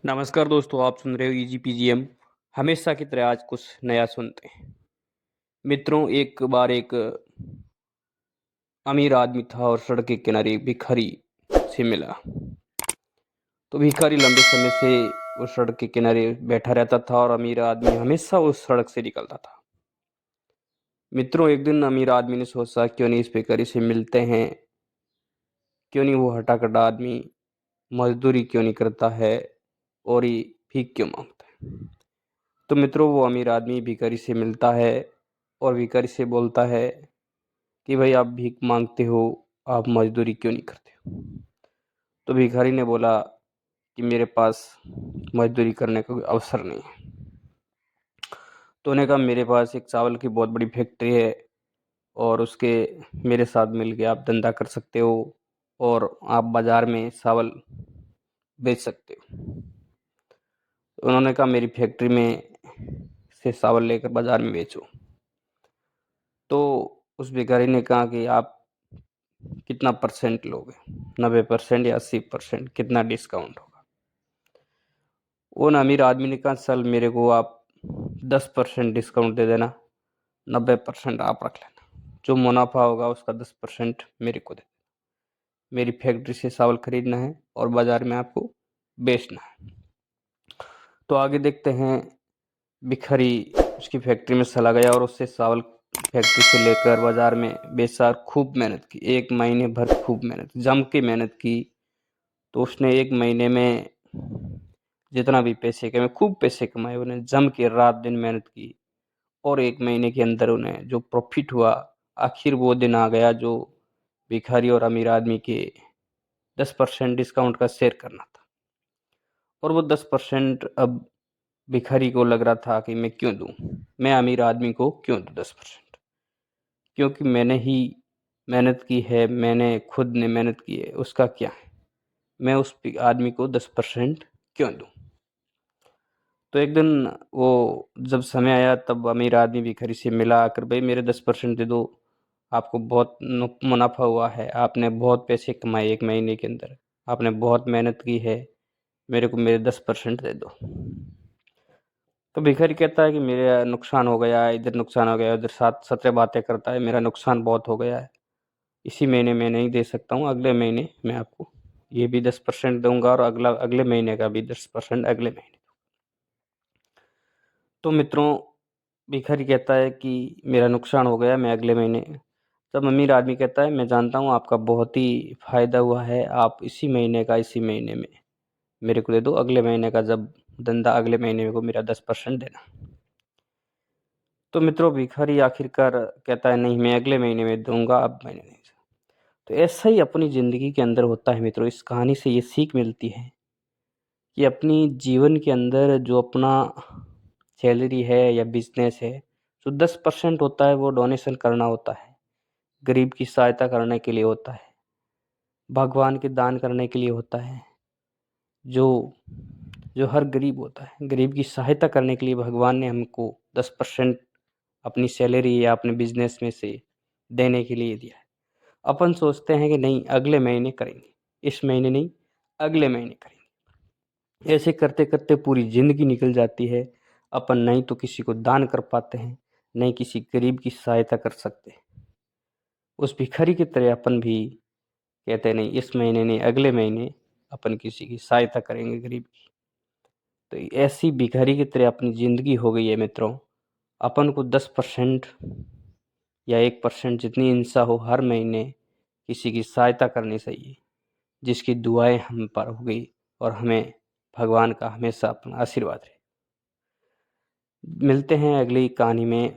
नमस्कार दोस्तों, आप सुन रहे हो इजी पीजीएम। हमेशा की तरह आज कुछ नया सुनते हैं। मित्रों, एक बार एक अमीर आदमी था और सड़क के किनारे भिखारी से मिला। तो भिखारी लंबे समय से उस सड़क के किनारे बैठा रहता था और अमीर आदमी हमेशा उस सड़क से निकलता था। मित्रों, एक दिन अमीर आदमी ने सोचा क्यों नहीं इस भिखारी से मिलते हैं, क्यों नहीं वो हट्टा-कट्टा आदमी मजदूरी क्यों नहीं करता है और ये भीख क्यों मांगता है। तो मित्रों, वो अमीर आदमी भिखारी से मिलता है और भिखारी से बोलता है कि भाई आप भीख मांगते हो, आप मजदूरी क्यों नहीं करते हो। तो भिखारी ने बोला कि मेरे पास मजदूरी करने का कोई अवसर नहीं है। तो उन्होंने कहा मेरे पास एक चावल की बहुत बड़ी फैक्ट्री है और उसके मेरे साथ मिलके आप धंधा कर सकते हो और आप बाजार में चावल बेच सकते हो। तो उन्होंने कहा मेरी फैक्ट्री में से चावल लेकर बाजार में बेचो। तो उस भिखारी ने कहा कि आप कितना परसेंट लोगे, 90% या 80%, कितना डिस्काउंट होगा। वो ना अमीर आदमी ने कहा चल मेरे को आप 10% डिस्काउंट दे देना, 90% आप रख लेना, जो मुनाफा होगा उसका 10% मेरे को दे देना। मेरी फैक्ट्री से चावल खरीदना है और बाजार में आपको बेचना है। तो आगे देखते हैं, भिखारी उसकी फैक्ट्री में चला गया और उससे चावल फैक्ट्री से लेकर बाजार में बेचा और खूब मेहनत की, 1 महीने भर खूब मेहनत, जम के मेहनत की। तो उसने 1 महीने में जितना भी पैसे कमाए, खूब पैसे कमाए, उन्हें जम के रात दिन मेहनत की और 1 महीने के अंदर उन्हें जो प्रॉफिट हुआ, आखिर वो दिन आ गया जो भिखारी और अमीर आदमी के 10% डिस्काउंट का शेयर करना था। और वो 10% अब भिखारी को लग रहा था कि मैं क्यों दूँ? मैं अमीर आदमी को क्यों दूँ 10%? क्योंकि मैंने ही मेहनत की है, मैंने खुद ने मेहनत की है, उसका क्या है? मैं उस आदमी को 10% क्यों दूँ? तो एक दिन वो जब समय आया तब अमीर आदमी भिखारी से मिला आकर, भाई मेरे 10% दे दो, आपको बहुत मुनाफा हुआ है, आपने बहुत पैसे कमाए 1 महीने के अंदर, आपने बहुत मेहनत की है, मेरे को मेरे 10% दे दो। तो भिखारी कहता है कि मेरा नुकसान हो गया है, इधर नुकसान हो गया है, उधर सात सत्रह बातें करता है, मेरा नुकसान बहुत हो गया है, इसी महीने में नहीं दे सकता हूँ, अगले महीने मैं आपको ये भी 10% दूंगा और अगले महीने का भी 10% अगले महीने। तो मित्रों, भिखारी कहता है कि मेरा नुकसान हो गया, मैं अगले महीने। तब अमीर आदमी कहता है मैं जानता हूँ आपका बहुत ही फ़ायदा हुआ है, आप इसी महीने का इसी महीने में मेरे को दे दो, अगले महीने का जब धंधा अगले महीने को मेरा 10% देना। तो मित्रों, भिखारी आखिरकार कहता है नहीं मैं अगले महीने में दूंगा, अब मैंने नहीं। तो ऐसा ही अपनी ज़िंदगी के अंदर होता है मित्रों। इस कहानी से ये सीख मिलती है कि अपनी जीवन के अंदर जो अपना सैलरी है या बिजनेस है, जो 10% होता है वो डोनेशन करना होता है, गरीब की सहायता करने के लिए होता है, भगवान के दान करने के लिए होता है। जो जो हर गरीब होता है, गरीब की सहायता करने के लिए भगवान ने हमको 10% अपनी सैलरी या अपने बिजनेस में से देने के लिए दिया है। अपन सोचते हैं कि नहीं अगले महीने करेंगे, इस महीने नहीं, अगले महीने करेंगे। ऐसे करते-करते पूरी ज़िंदगी निकल जाती है। अपन नहीं तो किसी को दान कर पाते हैं, नहीं किसी गरीब की सहायता कर सकते। उस भिखारी की तरह अपन भी कहते हैं नहीं इस महीने नहीं, अगले महीने अपन किसी की सहायता करेंगे गरीब की। तो ऐसी भिखारी की तरह अपनी ज़िंदगी हो गई है मित्रों। अपन को 10% या 1% जितनी हिंसा हो हर महीने किसी की सहायता करनी चाहिए, जिसकी दुआएँ हम पर हो गई और हमें भगवान का हमेशा अपना आशीर्वाद रहे। मिलते हैं अगली कहानी में।